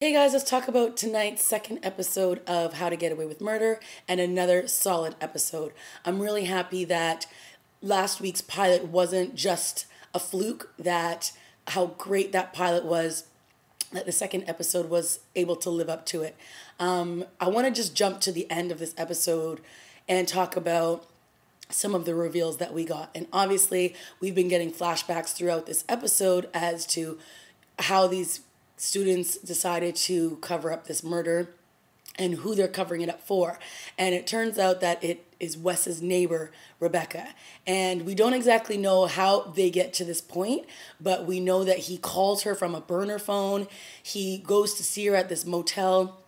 Hey guys, let's talk about tonight's second episode of How to Get Away with Murder and another solid episode. I'm really happy that last week's pilot wasn't just a fluke, that how great that pilot was, that the second episode was able to live up to it. I want to just jump to the end of this episode and talk about some of the reveals that we got. And obviously, we've been getting flashbacks throughout this episode as to how these students decided to cover up this murder and who they're covering it up for. And it turns out that it is Wes's neighbor, Rebecca. And we don't exactly know how they get to this point, but we know that he calls her from a burner phone. He goes to see her at this motel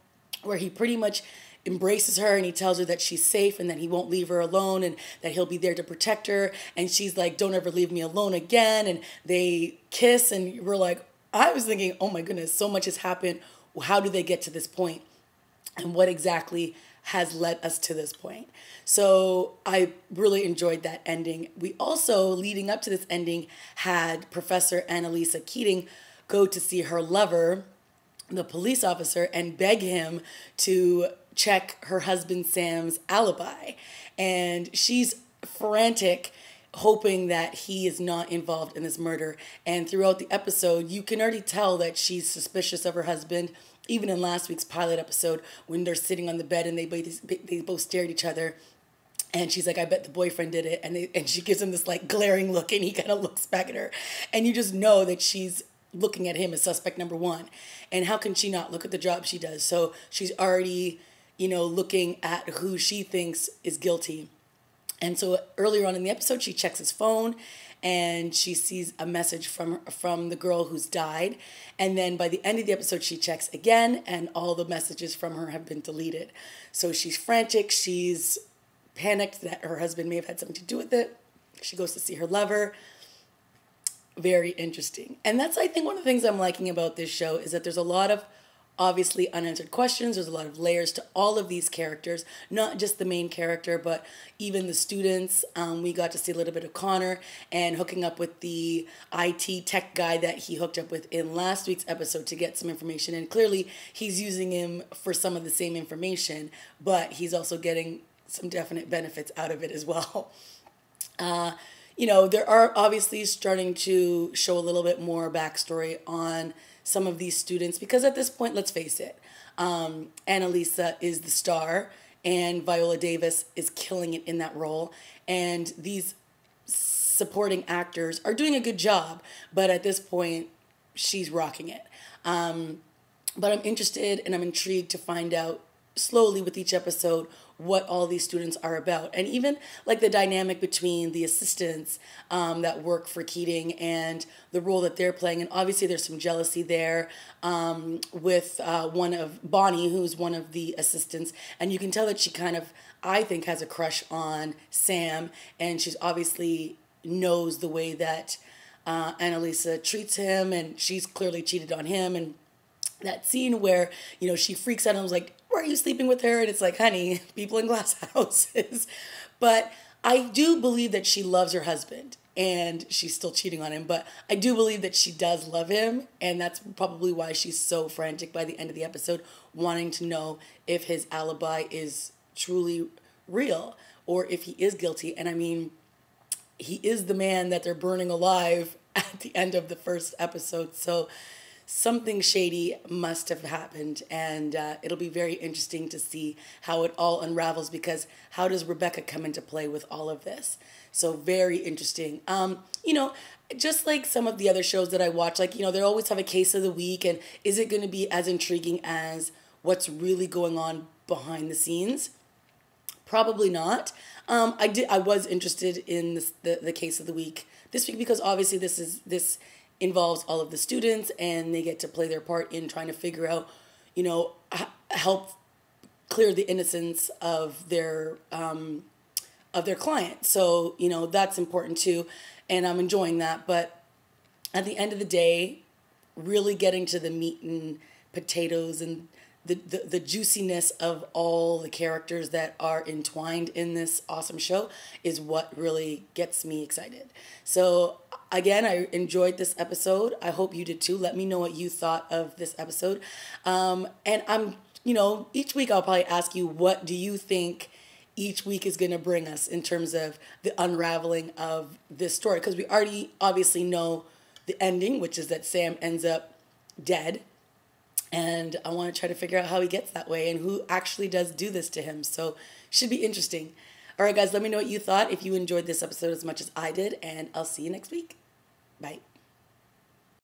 where he pretty much embraces her and he tells her that she's safe and that he won't leave her alone and that he'll be there to protect her. And she's like, "Don't ever leave me alone again." And they kiss and we're like, I was thinking, oh my goodness, so much has happened. How do they get to this point? And what exactly has led us to this point? So I really enjoyed that ending. We also, leading up to this ending, had Professor Annalise Keating go to see her lover, the police officer, and beg him to check her husband Sam's alibi. And she's frantic, hoping that he is not involved in this murder. And throughout the episode, you can already tell that she's suspicious of her husband. Even in last week's pilot episode, when they're sitting on the bed and they both stare at each other, and she's like, "I bet the boyfriend did it," and she gives him this like glaring look, and he kind of looks back at her, and you just know that she's looking at him as suspect number one. And how can she not look at the job she does? So she's already, looking at who she thinks is guilty. And so earlier on in the episode, she checks his phone and she sees a message from the girl who's died. And then by the end of the episode, she checks again and all the messages from her have been deleted. So she's frantic. She's panicked that her husband may have had something to do with it. She goes to see her lover. Very interesting. And that's, I think, one of the things I'm liking about this show is that there's a lot of obviously unanswered questions. There's a lot of layers to all of these characters, not just the main character, but even the students. We got to see a little bit of Connor and hooking up with the IT tech guy that he hooked up with in last week's episode to get some information. And clearly he's using him for some of the same information, but he's also getting some definite benefits out of it as well. There are obviously starting to show a little bit more backstory on some of these students, because at this point, let's face it, Annalise is the star and Viola Davis is killing it in that role. And these supporting actors are doing a good job, but at this point, she's rocking it. But I'm interested and I'm intrigued to find out slowly with each episode what all these students are about, and even like the dynamic between the assistants that work for Keating and the role that they're playing. And obviously there's some jealousy there with one of Bonnie, who's one of the assistants, and you can tell that she kind of, I think, has a crush on Sam, and she's obviously knows the way that Annalise treats him, and she's clearly cheated on him. And that scene where, she freaks out and was like, "Why are you sleeping with her?" And it's like, honey, people in glass houses. But I do believe that she loves her husband and she's still cheating on him. But I do believe that she does love him. And that's probably why she's so frantic by the end of the episode, wanting to know if his alibi is truly real or if he is guilty. And I mean, he is the man that they're burning alive at the end of the first episode. So something shady must have happened, and it'll be very interesting to see how it all unravels, because how does Rebecca come into play with all of this? So very interesting. Just like some of the other shows that I watch, like, they always have a case of the week, and is it going to be as intriguing as what's really going on behind the scenes? Probably not. I was interested in the case of the week this week, because obviously this involves all of the students and they get to play their part in trying to figure out, help clear the innocence of their client. So, that's important too. And I'm enjoying that. But at the end of the day, really getting to the meat and potatoes and the juiciness of all the characters that are entwined in this awesome show is what really gets me excited. So again, I enjoyed this episode. I hope you did too. Let me know what you thought of this episode. And I'm, each week I'll probably ask you, what do you think each week is going to bring us in terms of the unraveling of this story? Because we already obviously know the ending, which is that Sam ends up dead. And I want to try to figure out how he gets that way and who actually does do this to him. So should be interesting. All right, guys, let me know what you thought, if you enjoyed this episode as much as I did, and I'll see you next week. Bye.